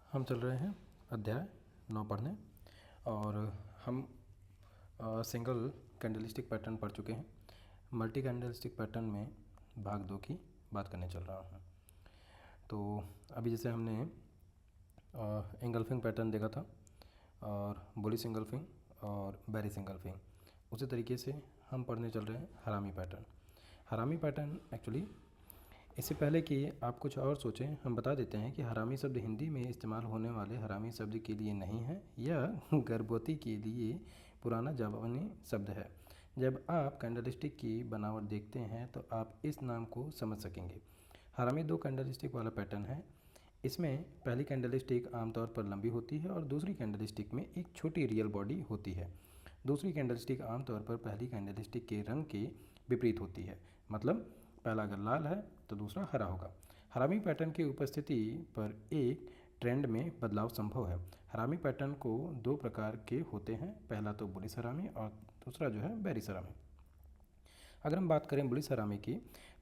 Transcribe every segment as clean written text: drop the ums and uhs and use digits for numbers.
हम चल रहे हैं अध्याय 9 पढ़ने और हम सिंगल कैंडलस्टिक पैटर्न पढ़ चुके हैं। मल्टी कैंडलस्टिक पैटर्न में भाग 2 की बात करने चल रहा हूँ। तो अभी जैसे हमने इंगल्फिंग पैटर्न देखा था और बुलिश इंगल्फिंग और बेरिश इंगल्फिंग, उसी तरीके से हम पढ़ने चल रहे हैं हरामी पैटर्न। हरामी पैटर्न एक्चुअली इससे पहले कि आप कुछ और सोचें, हम बता देते हैं कि हरामी शब्द हिंदी में इस्तेमाल होने वाले हरामी शब्द के लिए नहीं है, यह गर्भवती के लिए पुराना जापानी शब्द है। जब आप कैंडलस्टिक की बनावट देखते हैं तो आप इस नाम को समझ सकेंगे। हरामी 2 कैंडलस्टिक वाला पैटर्न है। इसमें पहली कैंडलस्टिक आमतौर पर लंबी होती है और दूसरी कैंडलस्टिक में एक छोटी रियल बॉडी होती है। दूसरी कैंडलस्टिक आमतौर पर पहली कैंडलस्टिक के रंग के विपरीत होती है, मतलब पहला अगर लाल है तो दूसरा हरा होगा। हरामी पैटर्न की उपस्थिति पर एक ट्रेंड में बदलाव संभव है। हरामी पैटर्न को 2 प्रकार के होते हैं, पहला तो बुलिश हरामी और दूसरा जो है बेरिश हरामी। अगर हम बात करें बुलिश हरामी की,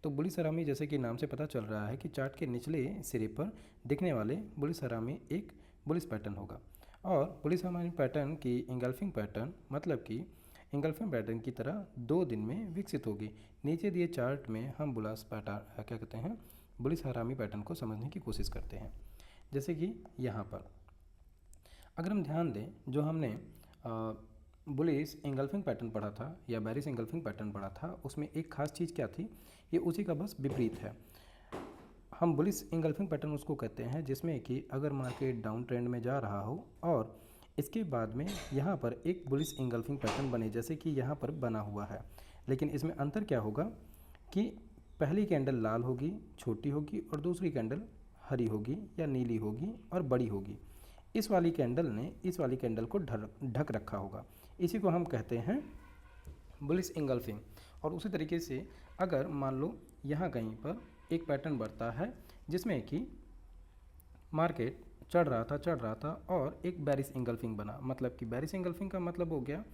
तो बुलिश हरामी जैसे कि नाम से पता चल रहा है कि चार्ट के निचले सिरे पर दिखने वाले बुलिश हरामी एक बुलिश पैटर्न होगा और बुलिश हरामी पैटर्न की इंगल्फिंग पैटर्न मतलब कि इंगल्फिंग पैटर्न की तरह 2 दिन में विकसित होगी। नीचे दिए चार्ट में हम बुलिश पैटर्न क्या कहते हैं बुलिश हरामी पैटर्न को समझने की कोशिश करते हैं। जैसे कि यहाँ पर अगर हम ध्यान दें, जो हमने बुलिश इंगल्फिंग पैटर्न पढ़ा था या बेरिश इंगल्फिंग पैटर्न पढ़ा था, उसमें एक खास चीज़ क्या थी, ये उसी का बस विपरीत है। हम बुलिश इंगल्फिंग पैटर्न उसको कहते हैं जिसमें कि अगर मार्केट डाउन ट्रेंड में जा रहा हो और इसके बाद में यहाँ पर एक बुलिश इंगल्फिंग पैटर्न बने, जैसे कि यहाँ पर बना हुआ है। लेकिन इसमें अंतर क्या होगा कि पहली कैंडल लाल होगी, छोटी होगी, और दूसरी कैंडल हरी होगी या नीली होगी और बड़ी होगी। इस वाली कैंडल ने इस वाली कैंडल को ढक रखा होगा, इसी को हम कहते हैं बुलिश इंगल्फिंग। और उसी तरीके से अगर मान लो यहाँ कहीं पर एक पैटर्न बढ़ता है जिसमें कि मार्केट चढ़ रहा था और एक बेरिश इंगल्फिंग बना, मतलब कि बेरिश इंगल्फिंग का मतलब हो गया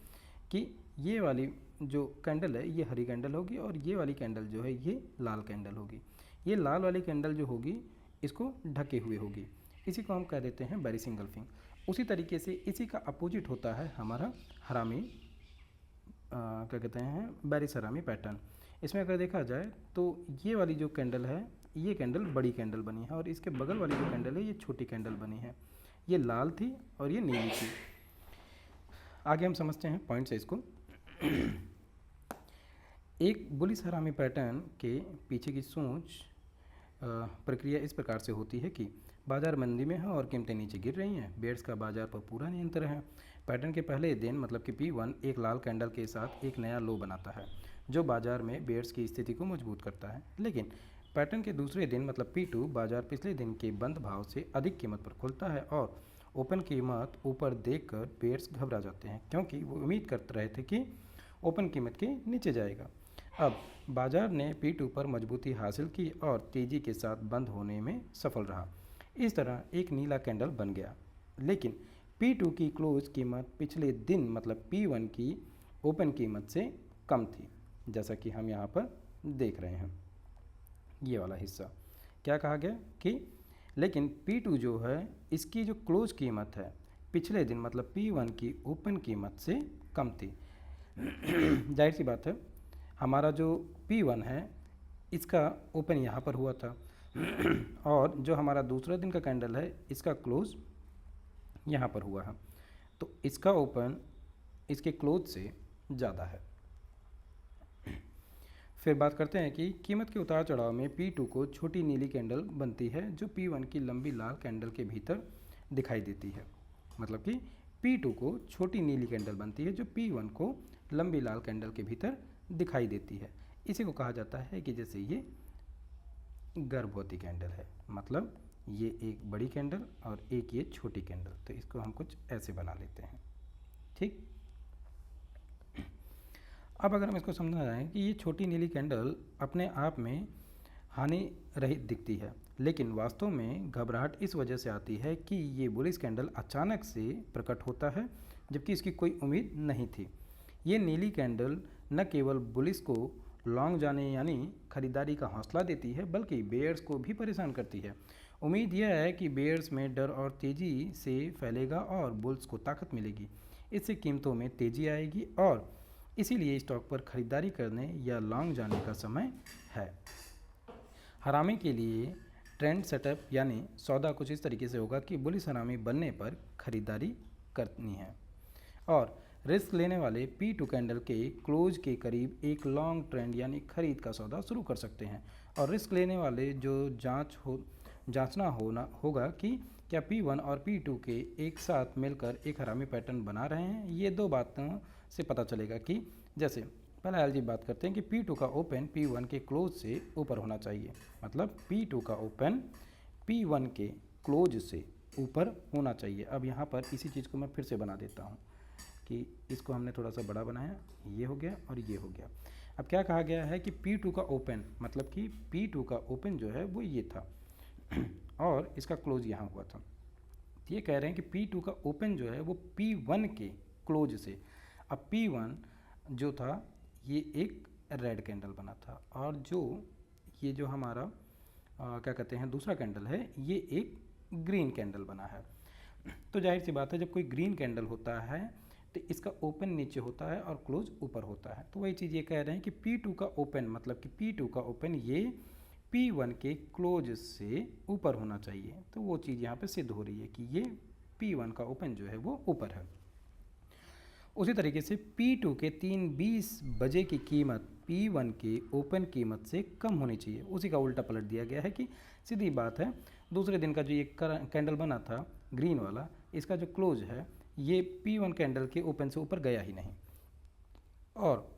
कि ये वाली जो कैंडल है ये हरी कैंडल होगी और ये वाली कैंडल जो है ये लाल कैंडल होगी। ये लाल वाली कैंडल जो होगी इसको ढके हुए होगी, इसी को हम कह देते हैं बेरिश इंगल्फिंग। उसी तरीके से इसी का अपोजिट होता है हमारा हरामी क्या कहते हैं बेरिश हरामी पैटर्न। इसमें अगर देखा जाए तो ये वाली जो कैंडल है ये कैंडल बड़ी कैंडल बनी है और इसके बगल वाली जो कैंडल है ये छोटी कैंडल बनी है। ये लाल थी और ये नीली थी। आगे हम समझते हैं पॉइंट से इसको। एक बुलिश हरामी पैटर्न के पीछे की सोच प्रक्रिया इस प्रकार से होती है कि बाजार मंदी में है और कीमतें नीचे गिर रही हैं, बेयर्स का बाजार पर पूरा नियंत्रण है। पैटर्न के पहले दिन मतलब कि P1 एक लाल कैंडल के साथ एक नया लो बनाता है जो बाजार में बेयर्स की स्थिति को मजबूत करता है। लेकिन पैटर्न के दूसरे दिन मतलब P2 बाजार पिछले दिन के बंद भाव से अधिक कीमत पर खुलता है और ओपन कीमत ऊपर देखकर बेयर्स घबरा जाते हैं क्योंकि वो उम्मीद करते रहे थे कि ओपन कीमत के नीचे जाएगा। अब बाजार ने P2 पर मजबूती हासिल की और तेज़ी के साथ बंद होने में सफल रहा। इस तरह एक नीला कैंडल बन गया, लेकिन P2 की क्लोज कीमत पिछले दिन मतलब P1 की ओपन कीमत से कम थी, जैसा कि हम यहाँ पर देख रहे हैं। ये वाला हिस्सा क्या कहा गया कि लेकिन P2 जो है इसकी जो क्लोज कीमत है पिछले दिन मतलब P1 की ओपन कीमत से कम थी। जाहिर सी बात है, हमारा जो P1 है इसका ओपन यहाँ पर हुआ था और जो हमारा दूसरा दिन का कैंडल है इसका क्लोज यहाँ पर हुआ है, तो इसका ओपन इसके क्लोज से ज़्यादा है। फिर बात करते हैं कि कीमत के उतार चढ़ाव में P2 को छोटी नीली कैंडल बनती है जो P1 की लंबी लाल कैंडल के भीतर दिखाई देती है। मतलब कि P2 को छोटी नीली कैंडल बनती है जो P1 को लंबी लाल कैंडल के भीतर दिखाई देती है। इसी को कहा जाता है कि जैसे ये गर्भवती कैंडल है, मतलब ये एक बड़ी कैंडल और एक ये छोटी कैंडल, तो इसको हम कुछ ऐसे बना लेते हैं। ठीक, अब अगर हम इसको समझना चाहें कि ये छोटी नीली कैंडल अपने आप में हानि रहित दिखती है, लेकिन वास्तव में घबराहट इस वजह से आती है कि ये बुलिश कैंडल अचानक से प्रकट होता है जबकि इसकी कोई उम्मीद नहीं थी। ये नीली कैंडल न केवल बुलिश को लॉन्ग जाने यानी खरीदारी का हौसला देती है बल्कि बेयर्स को भी परेशान करती है। उम्मीद यह है कि बेयर्स में डर और तेज़ी से फैलेगा और बुल्स को ताकत मिलेगी। इससे कीमतों में तेज़ी आएगी और इसीलिए स्टॉक पर खरीदारी करने या लॉन्ग जाने का समय है। हरामी के लिए ट्रेंड सेटअप यानी सौदा कुछ इस तरीके से होगा कि बुलिश हरामी बनने पर खरीदारी करनी है और रिस्क लेने वाले P2 कैंडल के क्लोज के करीब एक लॉन्ग ट्रेंड यानी खरीद का सौदा शुरू कर सकते हैं। और रिस्क लेने वाले जो जांचना होगा कि क्या P1 और P2 के एक साथ मिलकर एक हरामी पैटर्न बना रहे हैं। ये दो बातों से पता चलेगा कि जैसे पहले अलजीब बात करते हैं कि P2 का ओपन P1 के क्लोज से ऊपर होना चाहिए, मतलब P2 का ओपन P1 के क्लोज से ऊपर होना चाहिए। अब यहाँ पर इसी चीज़ को मैं फिर से बना देता हूँ कि इसको हमने थोड़ा सा बड़ा बनाया, ये हो गया और ये हो गया। अब क्या कहा गया है कि P2 का ओपन, मतलब कि P2 का ओपन जो है वो ये था और इसका क्लोज यहाँ हुआ था। ये कह रहे हैं कि P2 का ओपन जो है वो P1 के क्लोज से, अब P1 जो था ये एक रेड कैंडल बना था और ये जो हमारा क्या कहते हैं दूसरा कैंडल है ये एक ग्रीन कैंडल बना है। तो जाहिर सी बात है जब कोई ग्रीन कैंडल होता है तो इसका ओपन नीचे होता है और क्लोज ऊपर होता है। तो वही चीज़ ये कह रहे हैं कि P2 का ओपन, मतलब कि P2 का ओपन ये P1 के क्लोज से ऊपर होना चाहिए। तो वो चीज़ यहाँ पे सिद्ध हो रही है कि ये P1 का ओपन जो है वो ऊपर है। उसी तरीके से P2 के 3:20 बजे की कीमत P1 के ओपन कीमत से कम होनी चाहिए। उसी का उल्टा पलट दिया गया है कि सीधी बात है दूसरे दिन का जो ये कैंडल बना था ग्रीन वाला, इसका जो क्लोज है ये P1 कैंडल के ओपन से ऊपर गया ही नहीं। और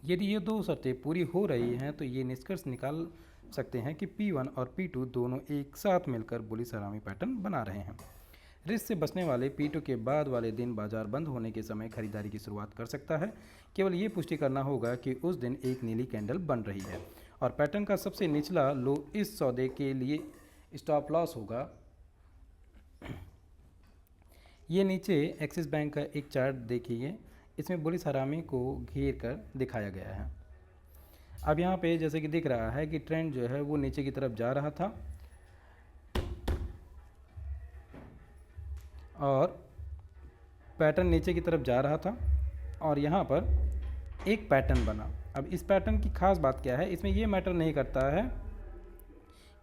यदि ये दो शर्तें पूरी हो रही हैं तो ये निष्कर्ष निकाल सकते हैं कि P1 और P2 दोनों एक साथ मिलकर बुलिश हरामी पैटर्न बना रहे हैं। रिस्क से बचने वाले P2 के बाद वाले दिन बाजार बंद होने के समय खरीदारी की शुरुआत कर सकता है। केवल ये पुष्टि करना होगा कि उस दिन एक नीली कैंडल बन रही है और पैटर्न का सबसे निचला लो इस सौदे के लिए स्टॉप लॉस होगा। ये नीचे एक्सिस बैंक का एक चार्ट देखिए, इसमें बुलिश हरामी को घेर कर दिखाया गया है। अब यहाँ पे जैसे कि दिख रहा है कि ट्रेंड जो है वो नीचे की तरफ जा रहा था और पैटर्न नीचे की तरफ जा रहा था और यहाँ पर एक पैटर्न बना। अब इस पैटर्न की खास बात क्या है, इसमें ये मैटर नहीं करता है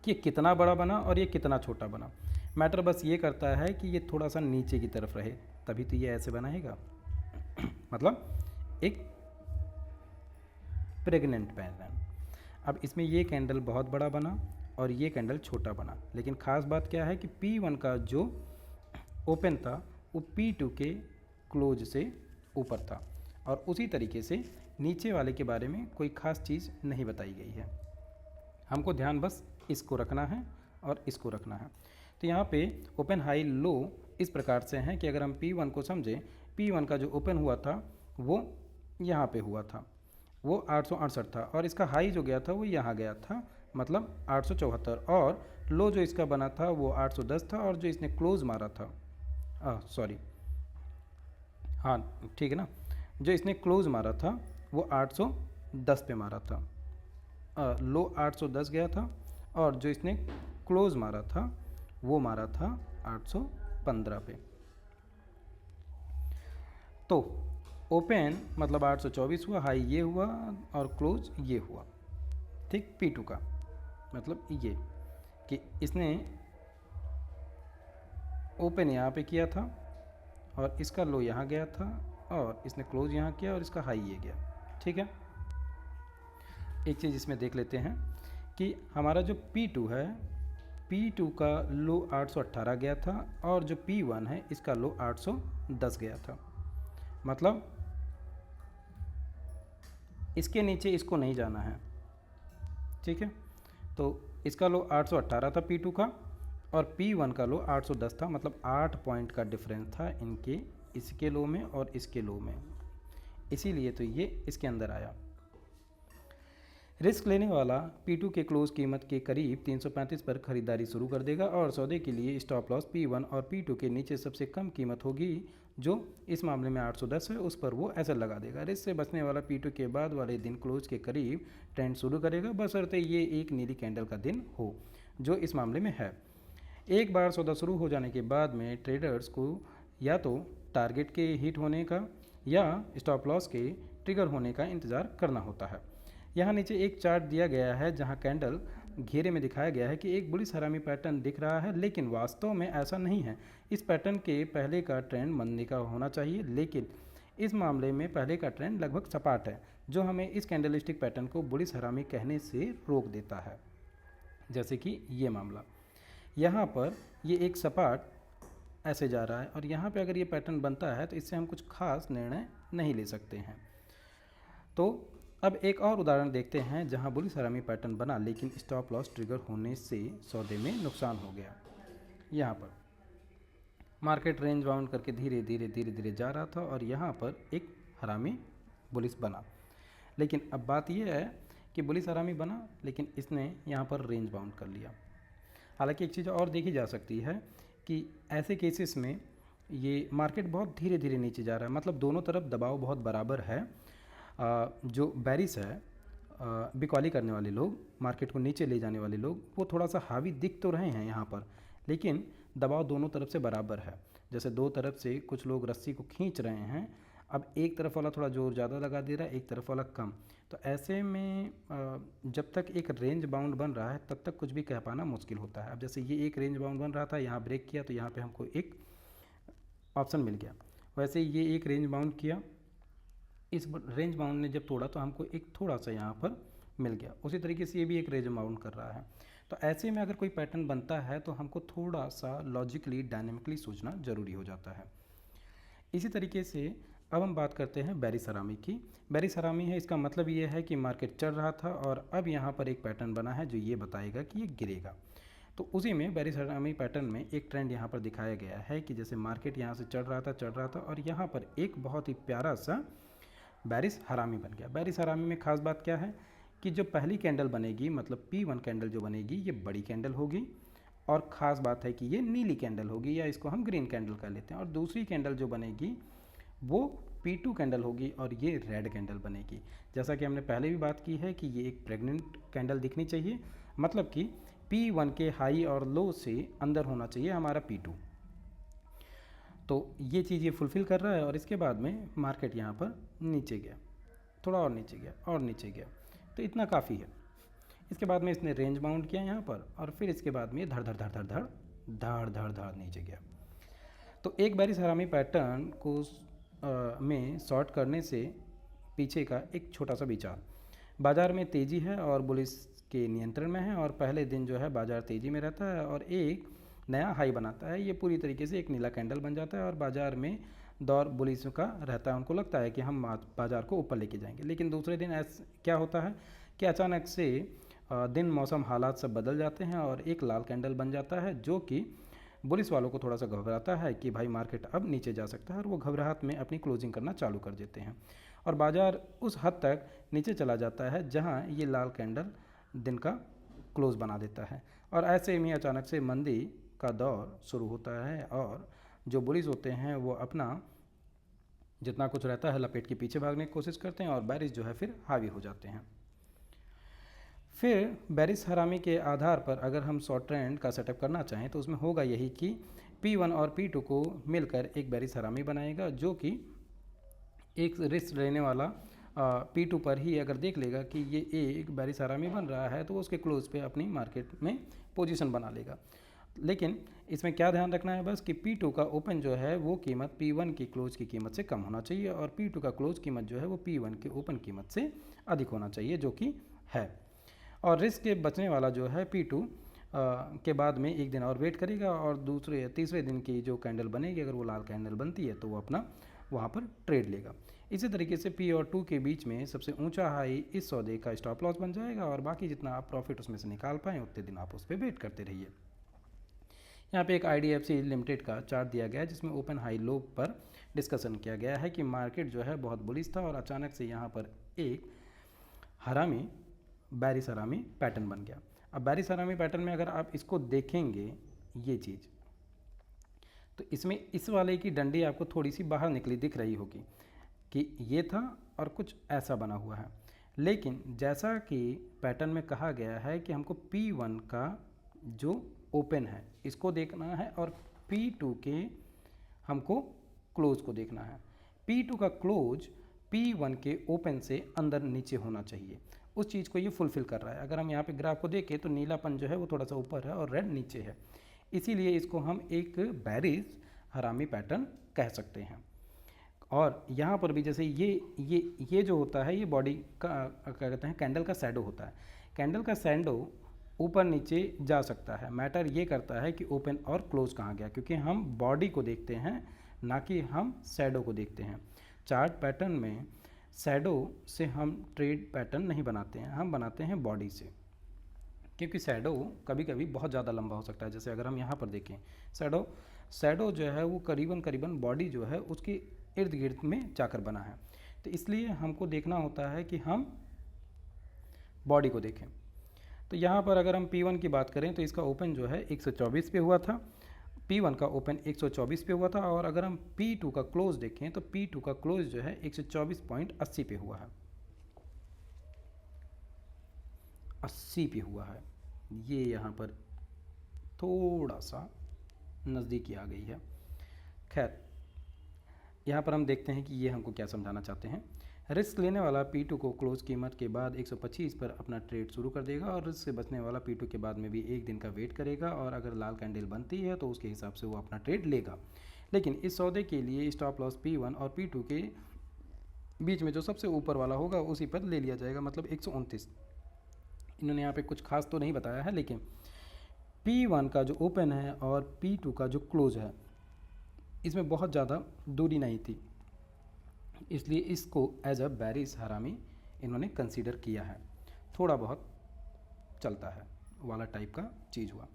कि कितना बड़ा बना और ये कितना छोटा बना, मैटर बस ये करता है कि ये थोड़ा सा नीचे की तरफ रहे, तभी तो ये ऐसे बनाएगा मतलब एक प्रेग्नेंट पैटर्न। अब इसमें ये कैंडल बहुत बड़ा बना और ये कैंडल छोटा बना, लेकिन ख़ास बात क्या है कि P1 का जो ओपन था वो P2 के क्लोज से ऊपर था और उसी तरीके से नीचे वाले के बारे में कोई ख़ास चीज़ नहीं बताई गई है। हमको ध्यान बस इसको रखना है और इसको रखना है। तो यहाँ पे ओपन हाई लो इस प्रकार से हैं कि अगर हम P1 को समझें, P1 का जो ओपन हुआ था वो यहाँ पे हुआ था, वो 868 था और इसका हाई जो गया था वो यहाँ गया था, मतलब 874, और लो जो इसका बना था वो 810 था और जो इसने क्लोज मारा था हाँ ठीक है ना, जो इसने क्लोज मारा था वो 810 पे मारा था। लो 810 गया था और जो इसने क्लोज मारा था वो मारा था 815 पे। तो ओपन मतलब 824 हुआ, हाई ये हुआ और क्लोज ये हुआ, ठीक। P2 का मतलब ये कि इसने ओपन यहाँ पे किया था और इसका लो यहाँ गया था और इसने क्लोज यहाँ किया और इसका हाई ये गया, ठीक है। एक चीज़ इसमें देख लेते हैं कि हमारा जो P2 है, P2 का लो 818 गया था और जो P1 है इसका लो 810 गया था, मतलब इसके नीचे इसको नहीं जाना है, ठीक है। तो इसका लो 818 था P2 का और P1 का लो 810 था, मतलब 8 पॉइंट का डिफरेंस था इनके, इसके लो में और इसके लो में, इसीलिए तो ये इसके अंदर आया। रिस्क लेने वाला P2 के क्लोज कीमत के करीब 335 पर खरीदारी शुरू कर देगा और सौदे के लिए स्टॉप लॉस P1 और P2 के नीचे सबसे कम कीमत होगी जो इस मामले में 810 है, उस पर वो ऐसा लगा देगा। रिस्क से बचने वाला P2 के बाद वाले दिन क्लोज के करीब ट्रेंड शुरू करेगा, बशर्ते ये एक नीली कैंडल का दिन हो। जो इस मामले में है। एक बार सौदा शुरू हो जाने के बाद में ट्रेडर्स को या तो टारगेट के हिट होने का या स्टॉप लॉस के ट्रिगर होने का इंतज़ार करना होता है। यहाँ नीचे एक चार्ट दिया गया है जहाँ कैंडल घेरे में दिखाया गया है कि एक बुलिश हरामी पैटर्न दिख रहा है, लेकिन वास्तव में ऐसा नहीं है। इस पैटर्न के पहले का ट्रेंड मंदी का होना चाहिए, लेकिन इस मामले में पहले का ट्रेंड लगभग सपाट है, जो हमें इस कैंडलस्टिक पैटर्न को बुलिश हरामी कहने से रोक देता है। जैसे कि ये मामला, यहाँ पर ये एक सपाट ऐसे जा रहा है और यहाँ पे अगर ये पैटर्न बनता है तो इससे हम कुछ खास निर्णय नहीं ले सकते हैं। तो अब एक और उदाहरण देखते हैं जहाँ बुलिश हरामी पैटर्न बना लेकिन स्टॉप लॉस ट्रिगर होने से सौदे में नुकसान हो गया। यहाँ पर मार्केट रेंज बाउंड करके धीरे धीरे धीरे धीरे जा रहा था और यहाँ पर एक हरामी बुलिश बना, लेकिन अब बात यह है कि बुलिश हरामी बना लेकिन इसने यहाँ पर रेंज बाउंड कर लिया। हालांकि एक चीज़ और देखी जा सकती है कि ऐसे केसेस में ये मार्केट बहुत धीरे धीरे नीचे जा रहा है, मतलब दोनों तरफ दबाव बहुत बराबर है। जो बैरिस है, बिकॉली करने वाले लोग, मार्केट को नीचे ले जाने वाले लोग, वो थोड़ा सा हावी दिख तो रहे हैं यहाँ पर, लेकिन दबाव दोनों तरफ से बराबर है। जैसे दो तरफ से कुछ लोग रस्सी को खींच रहे हैं, अब एक तरफ वाला थोड़ा जोर ज़्यादा लगा दे रहा है, एक तरफ वाला कम। तो ऐसे में जब तक एक रेंज बाउंड बन रहा है तब तक कुछ भी कह पाना मुश्किल होता है। अब जैसे ये एक रेंज बाउंड बन रहा था, यहाँ ब्रेक किया तो यहाँ पे हमको एक ऑप्शन मिल गया। वैसे ये एक रेंज बाउंड किया, इस रेंज बाउंड ने जब तोड़ा तो हमको एक थोड़ा सा यहाँ पर मिल गया। उसी तरीके से ये भी एक रेंज बाउंड कर रहा है। तो ऐसे में अगर कोई पैटर्न बनता है तो हमको थोड़ा सा लॉजिकली डायनेमिकली सोचना ज़रूरी हो जाता है। इसी तरीके से अब हम बात करते हैं बेरिश हरामी की। बेरिश हरामी है, इसका मतलब ये है कि मार्केट चढ़ रहा था और अब यहाँ पर एक पैटर्न बना है जो ये बताएगा कि ये गिरेगा। तो उसी में बेरिश हरामी पैटर्न में एक ट्रेंड यहाँ पर दिखाया गया है कि जैसे मार्केट यहाँ से चढ़ रहा था और यहाँ पर एक बहुत ही प्यारा सा बेरिश हरामी बन गया। बेरिश हरामी में खास बात क्या है कि जो पहली कैंडल बनेगी, मतलब P1 कैंडल जो बनेगी, ये बड़ी कैंडल होगी और ख़ास बात है कि ये नीली कैंडल होगी या इसको हम ग्रीन कैंडल कह लेते हैं। और दूसरी कैंडल जो बनेगी वो P2 कैंडल होगी और ये रेड कैंडल बनेगी। जैसा कि हमने पहले भी बात की है कि ये एक प्रेग्नेंट कैंडल दिखनी चाहिए, मतलब कि P1 के हाई और लो से अंदर होना चाहिए हमारा P2। तो ये चीज़ ये फुलफ़िल कर रहा है और इसके बाद में मार्केट यहाँ पर नीचे गया, थोड़ा और नीचे गया और नीचे गया, तो इतना काफ़ी है। इसके बाद में इसने रेंज बाउंड किया यहाँ पर और फिर इसके बाद में धड़ धड़ धड़ धड़ धड़ धड़ धड़ धड़ नीचे गया। तो एक बेरिश हरामी पैटर्न को में शॉर्ट करने से पीछे का एक छोटा सा विचार, बाज़ार में तेज़ी है और बुलिश के नियंत्रण में है और पहले दिन जो है बाज़ार तेज़ी में रहता है और एक नया हाई बनाता है। ये पूरी तरीके से एक नीला कैंडल बन जाता है और बाज़ार में दौर बुलिश का रहता है। उनको लगता है कि हम बाज़ार को ऊपर लेके जाएंगे, लेकिन दूसरे दिन ऐसा क्या होता है कि अचानक से दिन मौसम हालात सब बदल जाते हैं और एक लाल कैंडल बन जाता है जो कि बुलिश वालों को थोड़ा सा घबराता है कि भाई मार्केट अब नीचे जा सकता है और वो घबराहट में अपनी क्लोजिंग करना चालू कर देते हैं और बाज़ार उस हद तक नीचे चला जाता है जहां ये लाल कैंडल दिन का क्लोज बना देता है और ऐसे में अचानक से मंदी का दौर शुरू होता है और जो बुलिश होते हैं वो अपना जितना कुछ रहता है लपेट के पीछे भागने की कोशिश करते हैं और बेरिश जो है फिर हावी हो जाते हैं। फिर बेरिश हरामी के आधार पर अगर हम शॉर्ट ट्रेंड का सेटअप करना चाहें तो उसमें होगा यही कि P1 और P2 को मिलकर एक बेरिश हरामी बनाएगा जो कि एक रिस्क लेने वाला P2 पर ही अगर देख लेगा कि ये एक बेरिश हरामी बन रहा है तो उसके क्लोज पे अपनी मार्केट में पोजीशन बना लेगा। लेकिन इसमें क्या ध्यान रखना है बस कि P2 का ओपन जो है वो कीमत P1 की क्लोज की कीमत से कम होना चाहिए और P2 का क्लोज कीमत जो है वो P1 के ओपन कीमत से अधिक होना चाहिए, जो कि है। और रिस्क के बचने वाला जो है P2 के बाद में एक दिन और वेट करेगा और तीसरे दिन की जो कैंडल बनेगी, अगर वो लाल कैंडल बनती है तो वो अपना वहाँ पर ट्रेड लेगा। इसी तरीके से P और 2 के बीच में सबसे ऊंचा हाई इस सौदे का स्टॉप लॉस बन जाएगा और बाकी जितना आप प्रॉफिट उसमें से निकाल पाएँ उतने दिन आप उस पर वेट करते रहिए। यहाँ पे एक IDFC लिमिटेड का चार्ट दिया गया है जिसमें ओपन हाई लो पर डिस्कशन किया गया है कि मार्केट जो है बहुत बुलिश था और अचानक से यहाँ पर एक हरामी बेरिश हरामी पैटर्न बन गया। अब बेरिश हरामी पैटर्न में अगर आप इसको देखेंगे ये चीज़, तो इसमें इस वाले की डंडी आपको थोड़ी सी बाहर निकली दिख रही होगी कि ये था और कुछ ऐसा बना हुआ है। लेकिन जैसा कि पैटर्न में कहा गया है कि हमको P1 का जो ओपन है इसको देखना है और P2 के हमको क्लोज को देखना है। P2 का क्लोज P1 के ओपन से अंदर नीचे होना चाहिए, उस चीज़ को ये फुलफिल कर रहा है। अगर हम यहाँ पे ग्राफ को देखें तो नीलापन जो है वो थोड़ा सा ऊपर है और रेड नीचे है, इसीलिए इसको हम एक बेरिस हरामी पैटर्न कह सकते हैं। और यहाँ पर भी जैसे ये जो होता है ये बॉडी का क्या कहते हैं कैंडल का शैडो होता है। कैंडल का शैडो ऊपर नीचे जा सकता है, मैटर ये करता है कि ओपन और क्लोज कहाँ गया, क्योंकि हम बॉडी को देखते हैं ना कि हम शैडो को देखते हैं। चार्ट पैटर्न में शैडो से हम ट्रेड पैटर्न नहीं बनाते हैं, हम बनाते हैं बॉडी से, क्योंकि शैडो कभी कभी बहुत ज़्यादा लंबा हो सकता है। जैसे अगर हम यहाँ पर देखें शैडो जो है वो करीबन बॉडी जो है उसके इर्द गिर्द में जाकर बना है, तो इसलिए हमको देखना होता है कि हम बॉडी को देखें। तो यहाँ पर अगर हम P1 की बात करें तो इसका ओपन जो है 124 पे हुआ था, P1 का ओपन 124 पे हुआ था, और अगर हम P2 का क्लोज देखें तो P2 का क्लोज जो है 124.80 पे हुआ है, 80 पे हुआ है। ये यहाँ पर थोड़ा सा नज़दीकी आ गई है। खैर, यहाँ पर हम देखते हैं कि ये हमको क्या समझाना चाहते हैं। रिस्क लेने वाला P2 को क्लोज कीमत के बाद 125 पर अपना ट्रेड शुरू कर देगा, और रिस्क से बचने वाला P2 के बाद में भी एक दिन का वेट करेगा, और अगर लाल कैंडल बनती है तो उसके हिसाब से वो अपना ट्रेड लेगा। लेकिन इस सौदे के लिए स्टॉप लॉस P1 और P2 के बीच में जो सबसे ऊपर वाला होगा उसी पर ले लिया जाएगा, मतलब 129। इन्होंने यहाँ पे कुछ खास तो नहीं बताया है, लेकिन P1 का जो ओपन है और P2 का जो क्लोज है इसमें बहुत ज़्यादा दूरी नहीं थी, इसलिए इसको एज अ बेरिस हरामी इन्होंने कंसीडर किया है। थोड़ा बहुत चलता है वाला टाइप का चीज़ हुआ।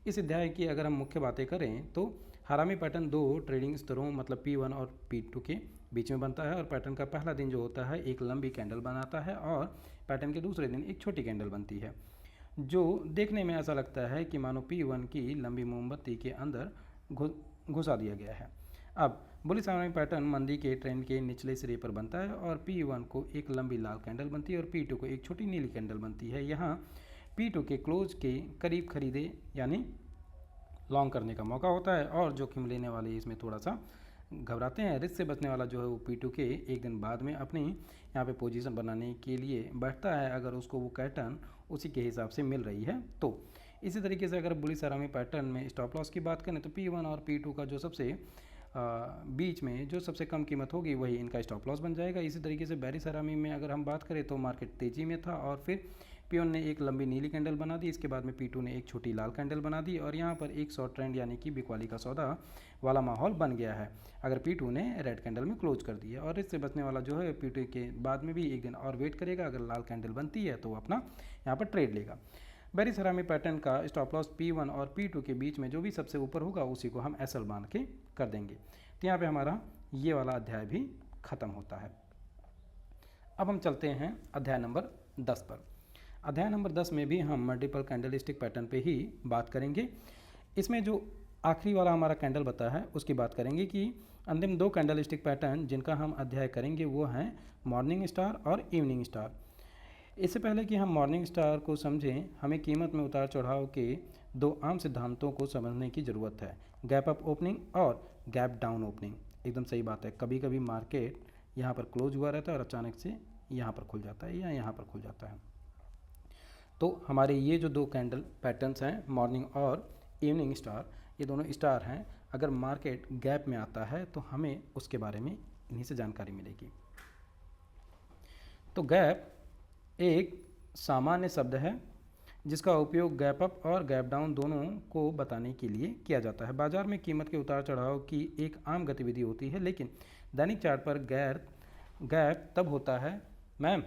इस अध्याय की अगर हम मुख्य बातें करें तो हरामी पैटर्न दो ट्रेडिंग स्तरों मतलब P1 और P2 के बीच में बनता है, और पैटर्न का पहला दिन जो होता है एक लंबी कैंडल बनाता है, और पैटर्न के दूसरे दिन एक छोटी कैंडल बनती है, जो देखने में ऐसा लगता है कि मानो P1 की लंबी मोमबत्ती के अंदर घुसा दिया गया है। अब बुलिश हरामी पैटर्न मंदी के ट्रेंड के निचले सिरे पर बनता है, और P1 को एक लंबी लाल कैंडल बनती है और P2 को एक छोटी नीली कैंडल बनती है। यहाँ P2 के क्लोज के करीब खरीदे यानी लॉन्ग करने का मौका होता है, और जोखिम लेने वाले इसमें थोड़ा सा घबराते हैं। रिस्क से बचने वाला जो है वो P2 के एक दिन बाद में अपनी यहाँ पे पोजीशन बनाने के लिए बैठता है, अगर उसको वो पैटर्न उसी के हिसाब से मिल रही है तो। इसी तरीके से अगर बुलिश हरामी पैटर्न में स्टॉप लॉस की बात करें तो P1 और P2 का जो सबसे बीच में जो सबसे कम कीमत होगी वही इनका स्टॉप लॉस बन जाएगा। इसी तरीके से बेरिस हरामी में अगर हम बात करें तो मार्केट तेज़ी में था, और फिर P1 ने एक लंबी नीली कैंडल बना दी, इसके बाद में P2 ने एक छोटी लाल कैंडल बना दी, और यहाँ पर एक शॉर्ट ट्रेंड यानी कि बिकवाली का सौदा वाला माहौल बन गया है अगर P2 ने रेड कैंडल में क्लोज कर दिया। और इससे बचने वाला जो है P2 के बाद में भी एक दिन और वेट करेगा, अगर लाल कैंडल बनती है तो वो अपना यहाँ पर ट्रेड लेगा। बेरिस हरामी पैटर्न का स्टॉप लॉस P1 और P2 के बीच में जो भी सबसे ऊपर होगा उसी को हम SL मान के कर देंगे। तो यहाँ पे हमारा ये वाला अध्याय भी ख़त्म होता है। अब हम चलते हैं अध्याय नंबर 10 पर। अध्याय नंबर 10 में भी हम मल्टीपल कैंडलस्टिक पैटर्न पे ही बात करेंगे। इसमें जो आखिरी वाला हमारा कैंडल बता है उसकी बात करेंगे कि अंतिम दो कैंडलस्टिक पैटर्न जिनका हम अध्याय करेंगे वो हैं मॉर्निंग स्टार और इवनिंग स्टार। इससे पहले कि हम मॉर्निंग स्टार को समझें, हमें कीमत में उतार चढ़ाव के दो आम सिद्धांतों को समझने की ज़रूरत है, गैप अप ओपनिंग और गैप डाउन ओपनिंग। एकदम सही बात है, कभी कभी मार्केट यहाँ पर क्लोज हुआ रहता है और अचानक से यहाँ पर खुल जाता है या यहाँ पर खुल जाता है। तो हमारे ये जो दो कैंडल पैटर्न्स हैं मॉर्निंग और इवनिंग स्टार, ये दोनों स्टार हैं। अगर मार्केट गैप में आता है तो हमें उसके बारे में इन्हीं से जानकारी मिलेगी। तो गैप एक सामान्य शब्द है जिसका उपयोग गैप अप और गैप डाउन दोनों को बताने के लिए किया जाता है। बाजार में कीमत के उतार चढ़ाव की एक आम गतिविधि होती है, लेकिन दैनिक चार्ट पर गैप तब होता है मैम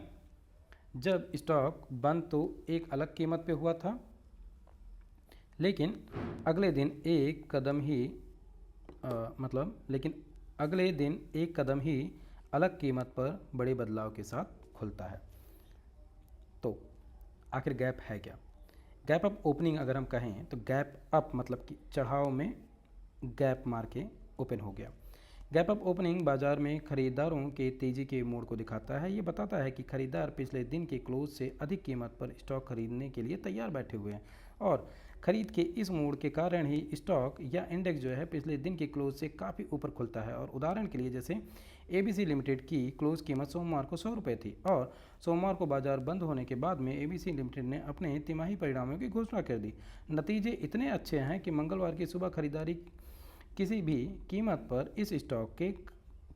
जब स्टॉक बंद तो एक अलग कीमत पे हुआ था, लेकिन अगले दिन एक कदम ही अलग कीमत पर बड़े बदलाव के साथ खुलता है। तो आखिर गैप है क्या? गैप अप ओपनिंग अगर हम कहें तो गैप अप मतलब कि चढ़ाव में गैप मार के ओपन हो गया। गैप अप ओपनिंग बाजार में खरीदारों के तेज़ी के मोड़ को दिखाता है। ये बताता है कि खरीदार पिछले दिन के क्लोज से अधिक कीमत पर स्टॉक खरीदने के लिए तैयार बैठे हुए हैं, और खरीद के इस मोड़ के कारण ही स्टॉक या इंडेक्स जो है पिछले दिन के क्लोज से काफ़ी ऊपर खुलता है। और उदाहरण के लिए जैसे ABC लिमिटेड की क्लोज कीमत सोमवार को 100 रुपये थी और सोमवार को बाजार बंद होने के बाद में ABC लिमिटेड ने अपने तिमाही परिणामों की घोषणा कर दी। नतीजे इतने अच्छे हैं कि मंगलवार की सुबह खरीदारी किसी भी कीमत पर इस स्टॉक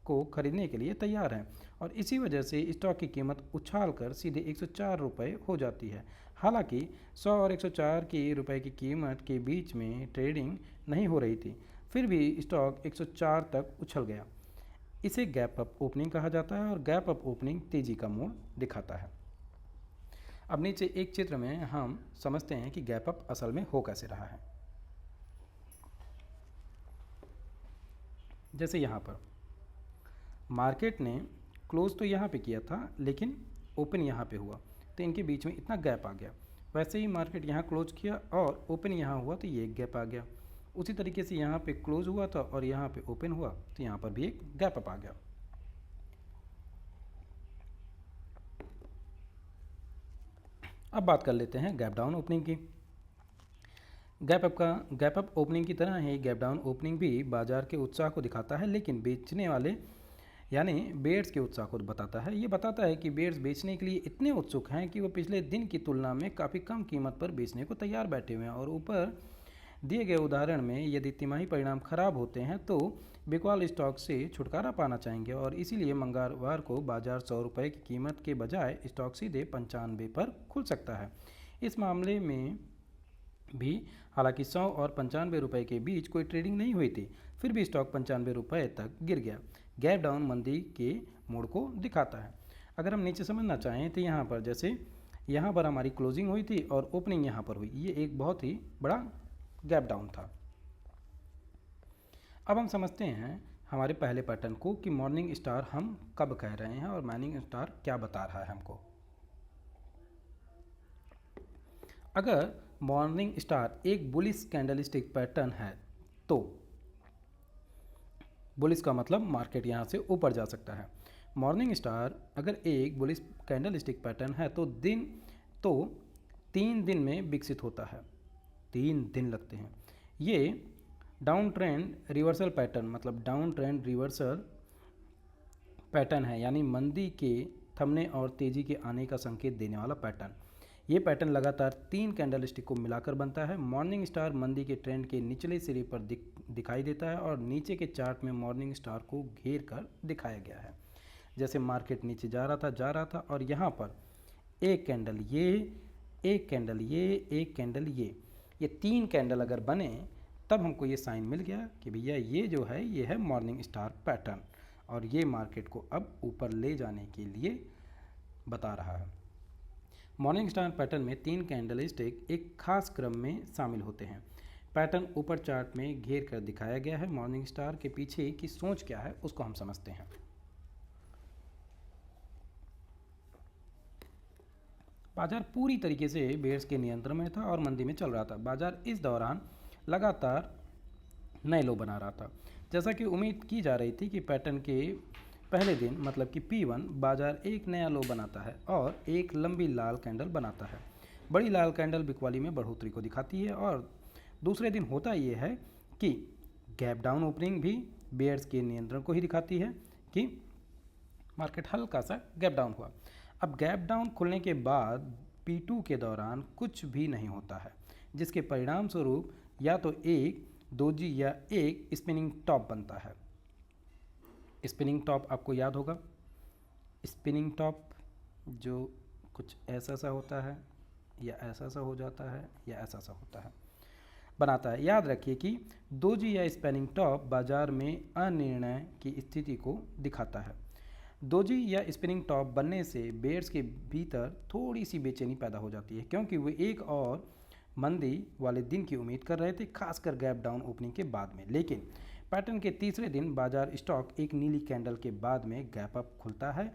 को खरीदने के लिए तैयार है और इसी वजह से स्टॉक की कीमत उछाल कर सीधे 104 रुपये हो जाती है। हालांकि 100 और 104 की रुपये की कीमत के बीच में ट्रेडिंग नहीं हो रही थी, फिर भी स्टॉक 104 तक उछल गया। इसे गैप अप ओपनिंग कहा जाता है और गैप अप ओपनिंग तेजी का मोड़ दिखाता है। अब नीचे एक चित्र में हम समझते हैं कि गैप अप असल में हो कैसे रहा है। जैसे यहाँ पर मार्केट ने क्लोज तो यहाँ पे किया था लेकिन ओपन यहाँ पे हुआ, तो इनके बीच में इतना गैप आ गया। वैसे ही मार्केट यहाँ क्लोज किया और ओपन यहाँ हुआ तो ये एक गैप आ गया। उसी तरीके से यहाँ पे क्लोज हुआ था और यहाँ पे ओपन हुआ तो यहाँ पर भी एक गैप अप आ गया। अब बात कर लेते हैं गैप डाउन ओपनिंग की। गैप अप ओपनिंग की तरह ही गैप डाउन ओपनिंग भी बाजार के उत्साह को दिखाता है, लेकिन बेचने वाले यानी बेयर्स के उत्साह को बताता है। ये बताता है कि बेयर्स बेचने के लिए इतने उत्सुक हैं कि वो पिछले दिन की तुलना में काफ़ी कम कीमत पर बेचने को तैयार बैठे हुए हैं। और ऊपर दिए गए उदाहरण में यदि तिमाही परिणाम खराब होते हैं तो बिकवाल स्टॉक से छुटकारा पाना चाहेंगे और इसीलिए मंगलवार को बाजार 100 रुपये की कीमत के बजाय स्टॉक सीधे 95 पर खुल सकता है। इस मामले में भी हालांकि 100 और 95 रुपये के बीच कोई ट्रेडिंग नहीं हुई थी, फिर भी स्टॉक 95 रुपये तक गिर गया। गैप डाउन मंदी के मोड़ को दिखाता है। अगर हम नीचे समझना चाहें तो यहाँ पर जैसे यहाँ पर हमारी क्लोजिंग हुई थी और ओपनिंग यहाँ पर हुई, ये एक बहुत ही बड़ा गैप डाउन था। अब हम समझते हैं हमारे पहले पैटर्न को कि मॉर्निंग स्टार हम कब कह रहे हैं और मॉर्निंग स्टार क्या बता रहा है हमको। अगर मॉर्निंग स्टार एक बुलिश कैंडलस्टिक पैटर्न है तो बुलिश का मतलब मार्केट यहाँ से ऊपर जा सकता है। मॉर्निंग स्टार अगर एक बुलिश कैंडलस्टिक पैटर्न है तो 3 दिन में विकसित होता है। 3 दिन लगते हैं। ये डाउन ट्रेंड रिवर्सल पैटर्न मतलब डाउन ट्रेंड रिवर्सल पैटर्न है, यानी मंदी के थमने और तेज़ी के आने का संकेत देने वाला पैटर्न। ये पैटर्न लगातार 3 कैंडलस्टिक को मिलाकर बनता है। मॉर्निंग स्टार मंदी के ट्रेंड के निचले सिरे पर दिखाई देता है और नीचे के चार्ट में मॉर्निंग स्टार को घेर कर दिखाया गया है। जैसे मार्केट नीचे जा रहा था और यहाँ पर एक कैंडल ये, एक कैंडल ये, एक कैंडल ये 3 कैंडल अगर बने तब हमको ये साइन मिल गया कि भैया ये जो है ये है मॉर्निंग स्टार पैटर्न और ये मार्केट को अब ऊपर ले जाने के लिए बता रहा है। मॉर्निंग स्टार पैटर्न में 3 कैंडलस्टिक एक खास क्रम में शामिल होते हैं। पैटर्न ऊपर चार्ट में घेर कर दिखाया गया है। मॉर्निंग स्टार के पीछे की सोच क्या है उसको हम समझते हैं। बाजार पूरी तरीके से बेयर्स के नियंत्रण में था और मंदी में चल रहा था। बाजार इस दौरान लगातार नए लो बना रहा था। जैसा कि उम्मीद की जा रही थी कि पैटर्न के पहले दिन मतलब कि P1 बाजार एक नया लो बनाता है और एक लंबी लाल कैंडल बनाता है। बड़ी लाल कैंडल बिकवाली में बढ़ोतरी को दिखाती है और दूसरे दिन होता ये है कि गैप डाउन ओपनिंग भी बेयर्स के नियंत्रण को ही दिखाती है कि मार्केट हल्का सा गैप डाउन हुआ। अब गैप डाउन खुलने के बाद P2 के दौरान कुछ भी नहीं होता है, जिसके परिणाम स्वरूप या तो एक दोजी या एक स्पिनिंग टॉप बनता है। स्पिनिंग टॉप आपको याद होगा, स्पिनिंग टॉप जो कुछ ऐसा सा होता है या ऐसा सा हो जाता है या ऐसा सा होता है बनाता है। याद रखिए कि दोजी या स्पिनिंग टॉप बाजार में अनिर्णय की स्थिति को दिखाता है। दोजी या स्पिनिंग टॉप बनने से बेयर्स के भीतर थोड़ी सी बेचैनी पैदा हो जाती है, क्योंकि वे एक और मंदी वाले दिन की उम्मीद कर रहे थे, खासकर गैप डाउन ओपनिंग के बाद में। लेकिन पैटर्न के तीसरे दिन बाजार स्टॉक एक नीली कैंडल के बाद में गैप अप खुलता है,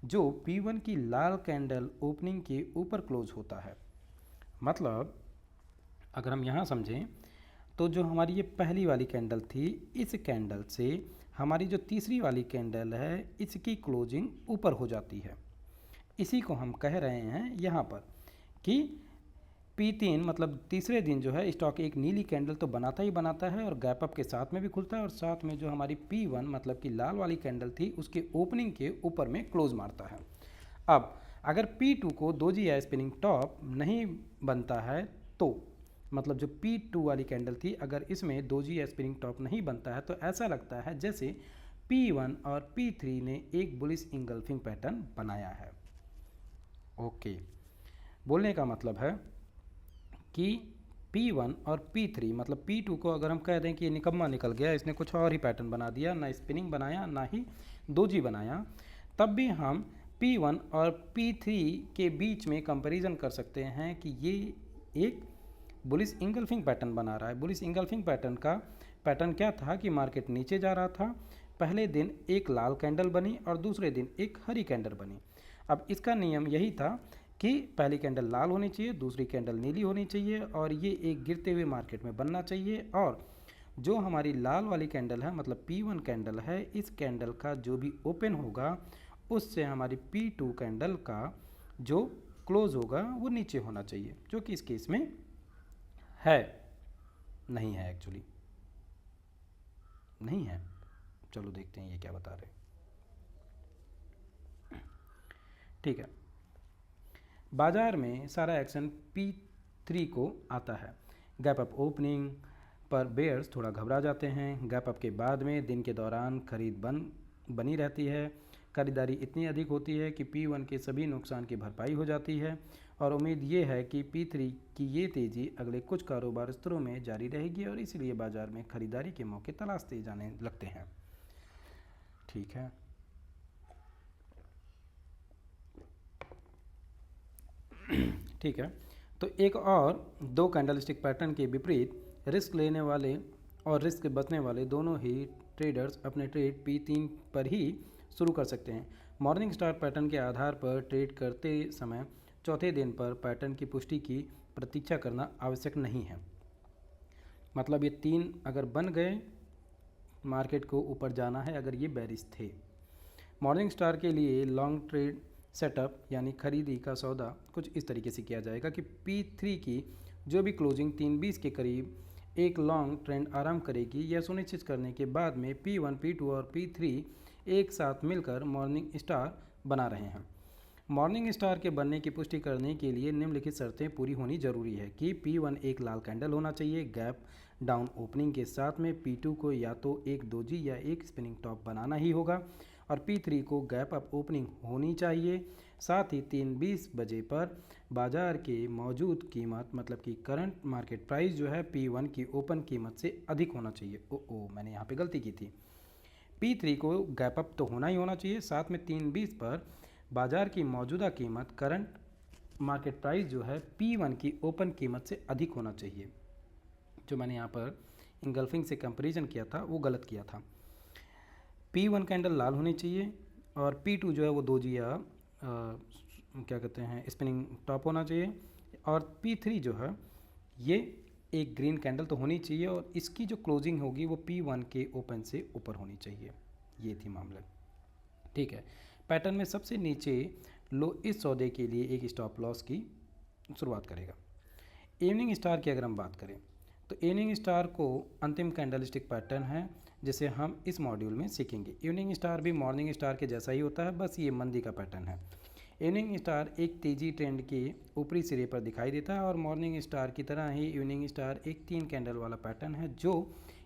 जो P1 की लाल कैंडल ओपनिंग के ऊपर क्लोज होता है। मतलब अगर हम यहाँ समझें तो जो हमारी ये पहली वाली कैंडल थी, इस कैंडल से हमारी जो तीसरी वाली कैंडल है इसकी क्लोजिंग ऊपर हो जाती है। इसी को हम कह रहे हैं यहाँ पर कि P3 मतलब तीसरे दिन जो है स्टॉक एक नीली कैंडल तो बनाता ही बनाता है और गैप अप के साथ में भी खुलता है और साथ में जो हमारी P1 मतलब कि लाल वाली कैंडल थी उसके ओपनिंग के ऊपर में क्लोज मारता है। अब अगर P2 को दोजी या स्पिनिंग टॉप नहीं बनता है तो मतलब जो P2 वाली कैंडल थी अगर इसमें दोजी या स्पिनिंग टॉप नहीं बनता है तो ऐसा लगता है जैसे P1 और P3 ने एक बुलिश इंगल्फिंग पैटर्न बनाया है। ओके, बोलने का मतलब है कि P1 और P3 मतलब P2 को अगर हम कह दें कि ये निकम्मा निकल गया, इसने कुछ और ही पैटर्न बना दिया, ना स्पिनिंग बनाया ना ही दोजी बनाया, तब भी हम P1 और P3 के बीच में कंपैरिजन कर सकते हैं कि ये एक बुलिश इंगल्फिंग पैटर्न बना रहा है। बुलिश इंगल्फिंग पैटर्न का पैटर्न क्या था कि मार्केट नीचे जा रहा था, पहले दिन एक लाल कैंडल बनी और दूसरे दिन एक हरी कैंडल बनी। अब इसका नियम यही था कि पहली कैंडल लाल होनी चाहिए, दूसरी कैंडल नीली होनी चाहिए और ये एक गिरते हुए मार्केट में बनना चाहिए। और जो हमारी लाल वाली कैंडल है मतलब P1 कैंडल है, इस कैंडल का जो भी ओपन होगा उससे हमारी P2 कैंडल का जो क्लोज होगा वो नीचे होना चाहिए, जो कि इस केस में है नहीं है, एक्चुअली नहीं है। चलो देखते हैं ये क्या बता रहे। ठीक है, बाजार में सारा एक्शन P3 को आता है। गैप अप ओपनिंग पर बेयर्स थोड़ा घबरा जाते हैं। गैप अप के बाद में दिन के दौरान खरीद बनी रहती है। खरीदारी इतनी अधिक होती है कि P1 के सभी नुकसान की भरपाई हो जाती है और उम्मीद ये है कि P3 की ये तेज़ी अगले कुछ कारोबार स्तरों में जारी रहेगी और इसलिए बाजार में खरीदारी के मौके तलाशते जाने लगते हैं। ठीक है, ठीक है। तो एक और दो कैंडलस्टिक पैटर्न के विपरीत रिस्क लेने वाले और रिस्क बचने वाले दोनों ही ट्रेडर्स अपने ट्रेड P3 पर ही शुरू कर सकते हैं। मॉर्निंग स्टार पैटर्न के आधार पर ट्रेड करते समय चौथे दिन पर पैटर्न की पुष्टि की प्रतीक्षा करना आवश्यक नहीं है। मतलब ये तीन अगर बन गए, मार्केट को ऊपर जाना है अगर ये बेरिश थे। मॉर्निंग स्टार के लिए लॉन्ग ट्रेड सेटअप यानी खरीदी का सौदा कुछ इस तरीके से किया जाएगा कि P3 की जो भी क्लोजिंग 320 के करीब एक लॉन्ग ट्रेंड आरंभ करेगी, यह सुनिश्चित करने के बाद में P1, P2 और P3 एक साथ मिलकर मॉर्निंग स्टार बना रहे हैं। मॉर्निंग स्टार के बनने की पुष्टि करने के लिए निम्नलिखित शर्तें पूरी होनी जरूरी है कि P1 एक लाल कैंडल होना चाहिए, गैप डाउन ओपनिंग के साथ में P2 को या तो एक दोजी या एक स्पिनिंग टॉप बनाना ही होगा और P3 को गैप अप ओपनिंग होनी चाहिए। साथ ही 3:20 बजे पर बाजार के मौजूद कीमत मतलब कि करंट मार्केट प्राइस जो है P1 की ओपन कीमत से अधिक होना चाहिए। मैंने यहाँ पे गलती की थी। P3 को गैप अप तो होना ही होना चाहिए, साथ में 3:20 पर बाजार की मौजूदा कीमत करंट मार्केट प्राइस जो है P1 की ओपन कीमत से अधिक होना चाहिए। जो मैंने यहाँ पर इंगल्फिंग से कंपैरिजन किया था वो गलत किया था। P1 कैंडल लाल होनी चाहिए और P2 जो है वो दोजी या क्या कहते हैं स्पिनिंग टॉप होना चाहिए और P3 जो है ये एक ग्रीन कैंडल तो होनी चाहिए और इसकी जो क्लोजिंग होगी वो P1 के ओपन से ऊपर होनी चाहिए। ये थी मामला। ठीक है, पैटर्न में सबसे नीचे लो इस सौदे के लिए एक स्टॉप लॉस की शुरुआत करेगा। इवनिंग स्टार की अगर हम बात करें तो इवनिंग स्टार को अंतिम कैंडलस्टिक पैटर्न है जिसे हम इस मॉड्यूल में सीखेंगे। इवनिंग स्टार भी मॉर्निंग स्टार के जैसा ही होता है, बस ये मंदी का पैटर्न है। इवनिंग स्टार एक तेजी ट्रेंड के ऊपरी सिरे पर दिखाई देता है और मॉर्निंग स्टार की तरह ही इवनिंग स्टार एक 3 कैंडल वाला पैटर्न है जो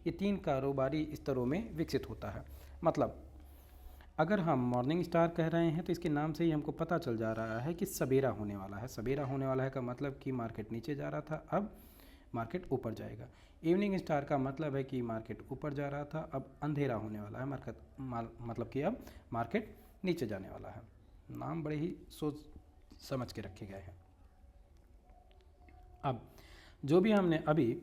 ये 3 कारोबारी स्तरों में विकसित होता है। मतलब अगर हम मॉर्निंग स्टार कह रहे हैं तो इसके नाम से ही हमको पता चल जा रहा है कि सवेरा होने वाला है। सवेरा होने वाला है का मतलब कि मार्केट नीचे जा रहा था, अब मार्केट ऊपर जाएगा। इवनिंग स्टार का मतलब है कि मार्केट ऊपर जा रहा था, अब अंधेरा होने वाला है। मतलब कि अब मार्केट नीचे जाने वाला है। नाम बड़े ही सोच समझ के रखे गए हैं। अब जो भी हमने अभी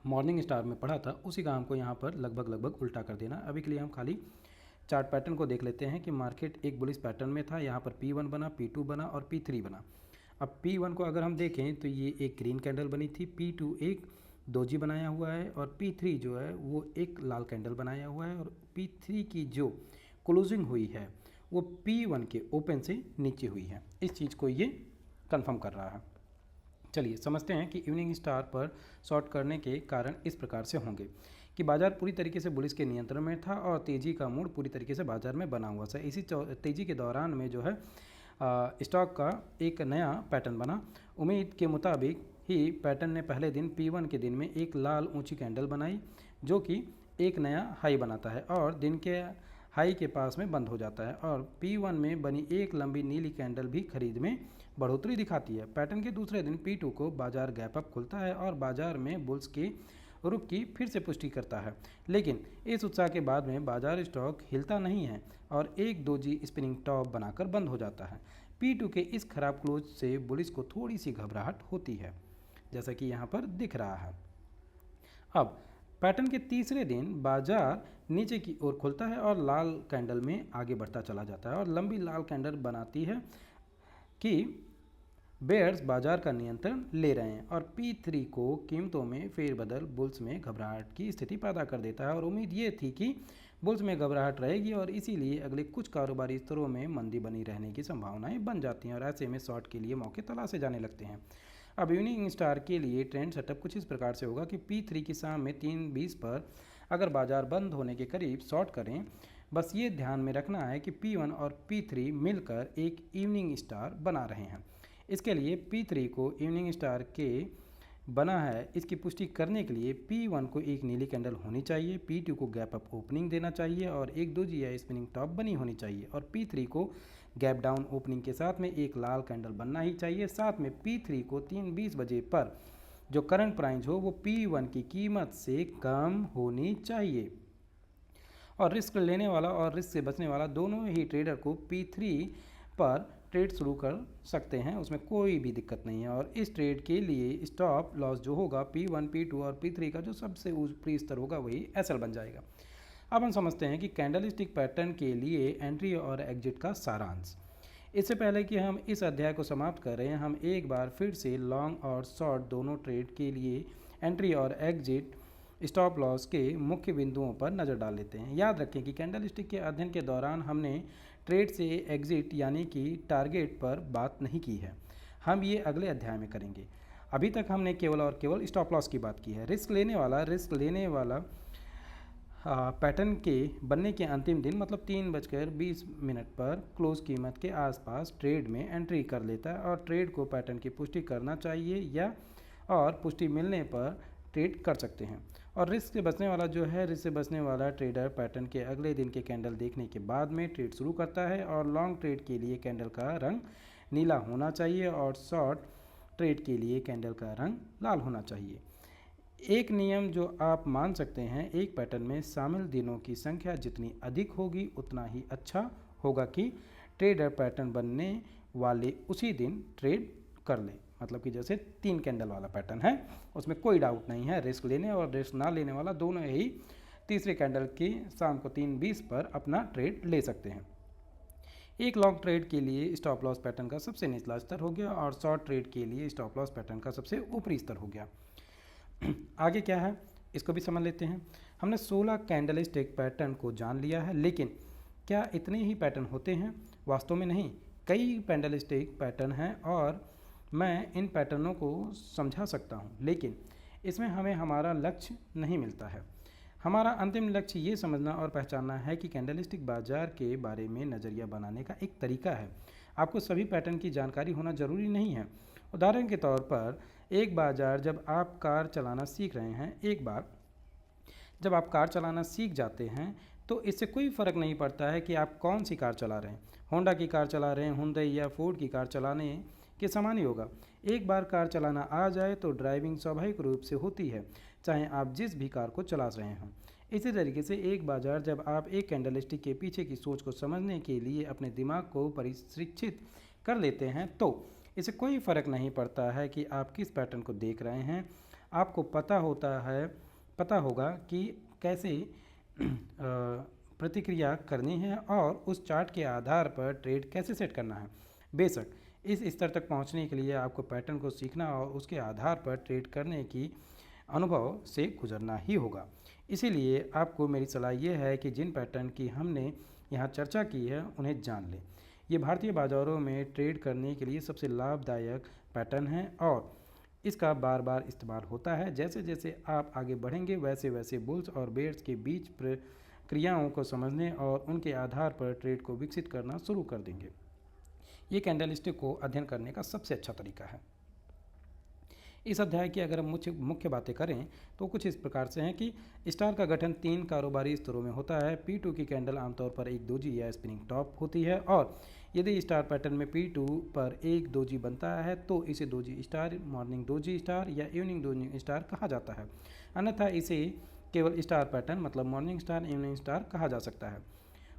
मॉर्निंग स्टार में पढ़ा था उसी का हमको यहाँ पर लगभग उल्टा कर देना। अभी के लिए हम खाली चार्ट पैटर्न को देख लेते हैं कि मार्केट एक बुलिश पैटर्न में था। यहाँ पर P1 बना, P2 बना और P3 बना। अब P1 को अगर हम देखें तो ये एक ग्रीन कैंडल बनी थी, P2 एक दोजी बनाया हुआ है और P3 जो है वो एक लाल कैंडल बनाया हुआ है और P3 की जो क्लोजिंग हुई है वो P1 के ओपन से नीचे हुई है। इस चीज़ को ये कंफर्म कर रहा है। चलिए समझते हैं कि इवनिंग स्टार पर शॉर्ट करने के कारण इस प्रकार से होंगे कि बाजार पूरी तरीके से बुलिश के नियंत्रण में था और तेज़ी का मूड पूरी तरीके से बाजार में बना हुआ था। इसी तेज़ी के दौरान में जो है स्टॉक का एक नया पैटर्न बना। उम्मीद के मुताबिक ही पैटर्न ने पहले दिन P1 के दिन में एक लाल ऊंची कैंडल बनाई जो कि एक नया हाई बनाता है और दिन के हाई के पास में बंद हो जाता है और P1 में बनी एक लंबी नीली कैंडल भी खरीद में बढ़ोतरी दिखाती है। पैटर्न के दूसरे दिन P2 को बाजार गैप अप खुलता है और बाजार में बुल्स के रुख की फिर से पुष्टि करता है, लेकिन इस उत्साह के बाद में बाजार स्टॉक हिलता नहीं है और एक दोजी स्पिनिंग टॉप बनाकर बंद हो जाता है। P2 के इस खराब क्लोज से बुलिस को थोड़ी सी घबराहट होती है, जैसा कि यहाँ पर दिख रहा है। अब पैटर्न के तीसरे दिन बाजार नीचे की ओर खुलता है और लाल कैंडल में आगे बढ़ता चला जाता है और लंबी लाल कैंडल बनाती है कि बेयर्स बाजार का नियंत्रण ले रहे हैं और P3 को कीमतों में फेरबदल बुल्स में घबराहट की स्थिति पैदा कर देता है और उम्मीद ये थी कि बुल्स में घबराहट रहेगी और इसीलिए अगले कुछ कारोबारी स्तरों में मंदी बनी रहने की संभावनाएं बन जाती हैं और ऐसे में शॉर्ट के लिए मौके तलाशे जाने लगते हैं। अब इवनिंग स्टार के लिए ट्रेंड सेटअप कुछ इस प्रकार से होगा कि P3 की शाम में 3:20 पर अगर बाजार बंद होने के करीब शॉर्ट करें। बस ये ध्यान में रखना है कि P1 और P3 मिलकर एक इवनिंग स्टार बना रहे हैं। इसके लिए P3 को इवनिंग स्टार के बना है, इसकी पुष्टि करने के लिए P1 को एक नीली कैंडल होनी चाहिए, P2 को गैप अप ओपनिंग देना चाहिए और एक दोजी या स्पिनिंग टॉप बनी होनी चाहिए और P3 को गैप डाउन ओपनिंग के साथ में एक लाल कैंडल बनना ही चाहिए। साथ में P3 को 3:20 बजे पर जो करंट प्राइस हो वो P1 की कीमत से कम होनी चाहिए और रिस्क लेने वाला और रिस्क से बचने वाला दोनों ही ट्रेडर को P3 पर ट्रेड शुरू कर सकते हैं, उसमें कोई भी दिक्कत नहीं है। और इस ट्रेड के लिए स्टॉप लॉस जो होगा P1, P2 और P3 का जो सबसे ऊपरी स्तर होगा वही SL बन जाएगा। अब हम समझते हैं कि कैंडलस्टिक पैटर्न के लिए एंट्री और एग्जिट का सारांश। इससे पहले कि हम इस अध्याय को समाप्त करें, हम एक बार फिर से लॉन्ग और शॉर्ट दोनों ट्रेड के लिए एंट्री और एग्जिट स्टॉप लॉस के मुख्य बिंदुओं पर नज़र डाल लेते हैं। याद रखें कि कैंडलस्टिक के अध्ययन के दौरान हमने ट्रेड से एग्जिट यानी कि टारगेट पर बात नहीं की है, हम ये अगले अध्याय में करेंगे। अभी तक हमने केवल और केवल स्टॉप लॉस की बात की है। रिस्क लेने वाला पैटर्न के बनने के अंतिम दिन मतलब 3:20 पर क्लोज कीमत के आसपास ट्रेड में एंट्री कर लेता है और ट्रेड को पैटर्न की पुष्टि करना चाहिए या और पुष्टि मिलने पर ट्रेड कर सकते हैं। और रिस्क से बचने वाला जो है, रिस्क से बचने वाला ट्रेडर पैटर्न के अगले दिन के कैंडल देखने के बाद में ट्रेड शुरू करता है और लॉन्ग ट्रेड के लिए कैंडल का रंग नीला होना चाहिए और शॉर्ट ट्रेड के लिए कैंडल का रंग लाल होना चाहिए। एक नियम जो आप मान सकते हैं, एक पैटर्न में शामिल दिनों की संख्या जितनी अधिक होगी उतना ही अच्छा होगा कि ट्रेडर पैटर्न बनने वाले उसी दिन ट्रेड कर ले। मतलब कि जैसे 3 कैंडल वाला पैटर्न है, उसमें कोई डाउट नहीं है, रिस्क लेने और रिस्क ना लेने वाला दोनों ही तीसरे कैंडल की शाम को 3:20 पर अपना ट्रेड ले सकते हैं। एक लॉन्ग ट्रेड के लिए स्टॉप लॉस पैटर्न का सबसे निचला स्तर हो गया और शॉर्ट ट्रेड के लिए स्टॉप लॉस पैटर्न का सबसे ऊपरी स्तर हो गया। आगे क्या है इसको भी समझ लेते हैं। हमने 16 कैंडलस्टिक पैटर्न को जान लिया है, लेकिन क्या इतने ही पैटर्न होते हैं? वास्तव में नहीं, कई कैंडलस्टिक पैटर्न हैं और मैं इन पैटर्नों को समझा सकता हूं, लेकिन इसमें हमें हमारा लक्ष्य नहीं मिलता है। हमारा अंतिम लक्ष्य ये समझना और पहचानना है कि कैंडलस्टिक बाजार के बारे में नज़रिया बनाने का एक तरीका है। आपको सभी पैटर्न की जानकारी होना जरूरी नहीं है। उदाहरण के तौर पर एक बाजार जब आप कार चलाना सीख रहे हैं, एक बार जब आप कार चलाना सीख जाते हैं तो इससे कोई फ़र्क नहीं पड़ता है कि आप कौन सी कार चला रहे हैं, होंडा की कार चला रहे हैं, हुंडई या फोर्ड की कार चलाने के समान ही होगा। एक बार कार चलाना आ जाए तो ड्राइविंग स्वाभाविक रूप से होती है, चाहे आप जिस भी कार को चला रहे हों। इसी तरीके से एक बाजार जब आप एक कैंडलस्टिक के पीछे की सोच को समझने के लिए अपने दिमाग को प्रशिक्षित कर लेते हैं तो इससे कोई फ़र्क नहीं पड़ता है कि आप किस पैटर्न को देख रहे हैं। आपको पता होगा कि कैसे प्रतिक्रिया करनी है और उस चार्ट के आधार पर ट्रेड कैसे सेट करना है। बेशक इस स्तर तक पहुंचने के लिए आपको पैटर्न को सीखना और उसके आधार पर ट्रेड करने की अनुभव से गुजरना ही होगा। इसीलिए आपको मेरी सलाह यह है कि जिन पैटर्न की हमने यहाँ चर्चा की है उन्हें जान लें। ये भारतीय बाज़ारों में ट्रेड करने के लिए सबसे लाभदायक पैटर्न हैं और इसका बार बार इस्तेमाल होता है। जैसे जैसे आप आगे बढ़ेंगे वैसे वैसे बुल्स और बेयर्स के बीच प्रक्रियाओं को समझने और उनके आधार पर ट्रेड को विकसित करना शुरू कर देंगे। ये कैंडलस्टिक को अध्ययन करने का सबसे अच्छा तरीका है। इस अध्याय की अगर हम मुख्य बातें करें तो कुछ इस प्रकार से हैं कि स्टार का गठन 3 कारोबारी स्तरों में होता है। P2 की कैंडल आमतौर पर एक दोजी या स्पिनिंग टॉप होती है और यदि स्टार पैटर्न में P2 पर एक दोजी बनता है तो इसे doji star, morning doji star या इवनिंग दोजी स्टार कहा जाता है। अन्यथा इसे केवल स्टार पैटर्न मतलब मॉर्निंग स्टार, इवनिंग स्टार कहा जा सकता है।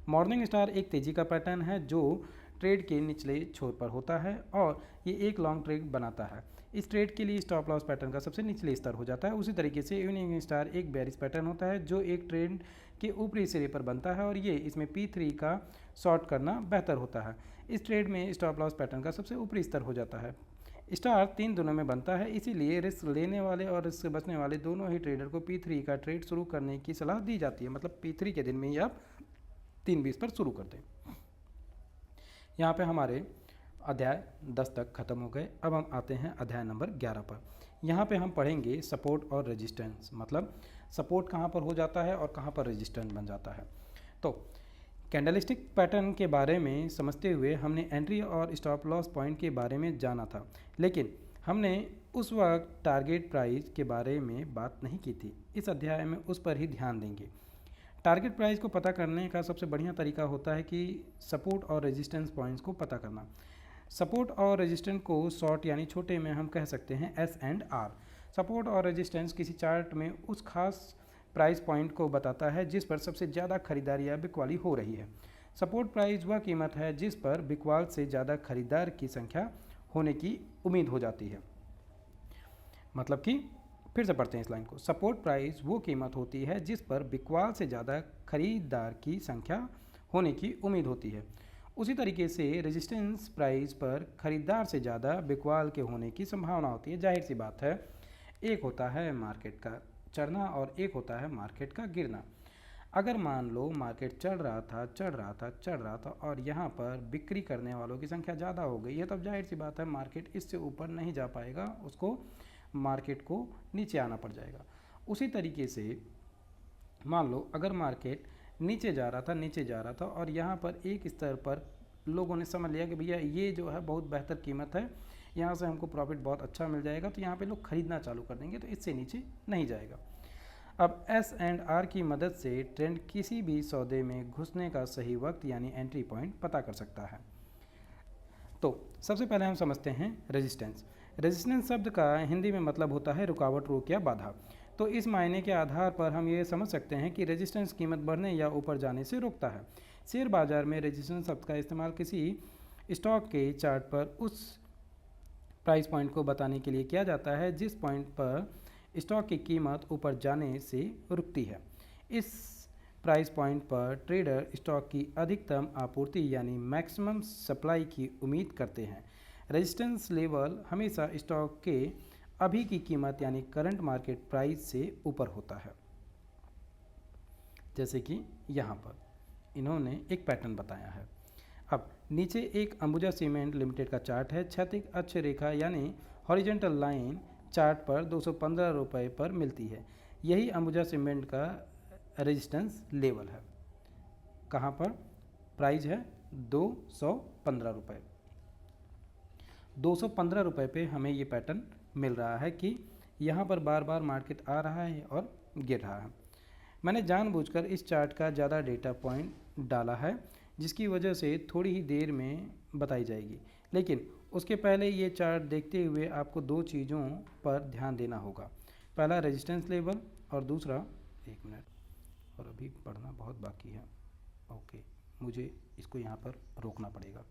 मॉर्निंग स्टार एक तेजी का पैटर्न है जो ट्रेड के निचले छोर पर होता है और ये एक लॉन्ग ट्रेड बनाता है। इस ट्रेड के लिए स्टॉप लॉस पैटर्न का सबसे निचले स्तर हो जाता है। उसी तरीके से इवनिंग स्टार एक बेयरिश पैटर्न होता है जो एक ट्रेड के ऊपरी सिरे पर बनता है और ये इसमें P3 का शॉर्ट करना बेहतर होता है। इस ट्रेड में स्टॉप लॉस पैटर्न का सबसे ऊपरी स्तर हो जाता है। स्टार 3 दिनों में बनता है, इसीलिए रिस्क लेने वाले और रिस्क से बचने वाले दोनों ही ट्रेडर को P3 का ट्रेड शुरू करने की सलाह दी जाती है। मतलब P3 के दिन में ही आप 3:20 पर शुरू कर दें। यहाँ पे हमारे अध्याय 10 तक खत्म हो गए। अब हम आते हैं अध्याय नंबर 11 पर। यहाँ पे हम पढ़ेंगे सपोर्ट और रेजिस्टेंस, मतलब सपोर्ट कहाँ पर हो जाता है और कहाँ पर रेजिस्टेंस बन जाता है। तो कैंडलस्टिक पैटर्न के बारे में समझते हुए हमने एंट्री और स्टॉप लॉस पॉइंट के बारे में जाना था, लेकिन हमने उस वक्त टारगेट प्राइस के बारे में बात नहीं की थी। इस अध्याय में उस पर ही ध्यान देंगे। टारगेट प्राइस को पता करने का सबसे बढ़िया तरीका होता है कि सपोर्ट और रेजिस्टेंस पॉइंट्स को पता करना। सपोर्ट और रेजिस्टेंस को शॉर्ट यानी छोटे में हम कह सकते हैं S&R। सपोर्ट और रेजिस्टेंस किसी चार्ट में उस खास प्राइस पॉइंट को बताता है जिस पर सबसे ज़्यादा खरीदारी या बिकवाली हो रही है। सपोर्ट प्राइस वह कीमत है जिस पर बिकवाल से ज़्यादा खरीदार की संख्या होने की उम्मीद हो जाती है। मतलब कि फिर से पढ़ते हैं इस लाइन को। सपोर्ट प्राइस वो कीमत होती है जिस पर बिकवाल से ज़्यादा खरीदार की संख्या होने की उम्मीद होती है। उसी तरीके से रेजिस्टेंस प्राइस पर खरीदार से ज़्यादा बिकवाल के होने की संभावना होती है। जाहिर सी बात है, एक होता है मार्केट का चढ़ना और एक होता है मार्केट का गिरना। अगर मान लो मार्केट चढ़ रहा था और यहाँ पर बिक्री करने वालों की संख्या ज़्यादा हो गई है, तब जाहिर सी बात है मार्केट इससे ऊपर नहीं जा पाएगा, उसको मार्केट को नीचे आना पड़ जाएगा। उसी तरीके से मान लो अगर मार्केट नीचे जा रहा था और यहाँ पर एक स्तर पर लोगों ने समझ लिया कि भैया ये जो है बहुत बेहतर कीमत है, यहाँ से हमको प्रॉफिट बहुत अच्छा मिल जाएगा, तो यहाँ पे लोग खरीदना चालू कर देंगे, तो इससे नीचे नहीं जाएगा। अब S&R की मदद से ट्रेंड किसी भी सौदे में घुसने का सही वक्त यानी एंट्री पॉइंट पता कर सकता है। तो सबसे पहले हम समझते हैं रेजिस्टेंस। रेजिस्टेंस शब्द का हिंदी में मतलब होता है रुकावट, रोक या बाधा। तो इस मायने के आधार पर हम ये समझ सकते हैं कि रेजिस्टेंस कीमत बढ़ने या ऊपर जाने से रोकता है। शेयर बाजार में रेजिस्टेंस शब्द का इस्तेमाल किसी स्टॉक के चार्ट पर उस प्राइस पॉइंट को बताने के लिए किया जाता है जिस पॉइंट पर स्टॉक की कीमत ऊपर जाने से रुकती है। इस प्राइस पॉइंट पर ट्रेडर स्टॉक की अधिकतम आपूर्ति यानी मैक्सिमम सप्लाई की उम्मीद करते हैं। रेजिस्टेंस लेवल हमेशा स्टॉक के अभी की कीमत यानी करंट मार्केट प्राइस से ऊपर होता है। जैसे कि यहाँ पर इन्होंने एक पैटर्न बताया है। अब नीचे एक अंबुजा सीमेंट लिमिटेड का चार्ट है। क्षैतिज अक्ष रेखा यानी हॉरिजॉन्टल लाइन चार्ट पर 215 रुपये पर मिलती है। यही अंबुजा सीमेंट का रेजिस्टेंस लेवल है। कहाँ पर प्राइस है 215 रुपये। 215 रुपये पे हमें ये पैटर्न मिल रहा है कि यहाँ पर बार बार मार्केट आ रहा है और गिर रहा है। मैंने जानबूझकर इस चार्ट का ज़्यादा डेटा पॉइंट डाला है जिसकी वजह से थोड़ी ही देर में बताई जाएगी, लेकिन उसके पहले ये चार्ट देखते हुए आपको दो चीज़ों पर ध्यान देना होगा। पहला रेजिस्टेंस लेवल और दूसरा, एक मिनट और अभी पढ़ना बहुत बाकी है। ओके, मुझे इसको यहाँ पर रोकना पड़ेगा।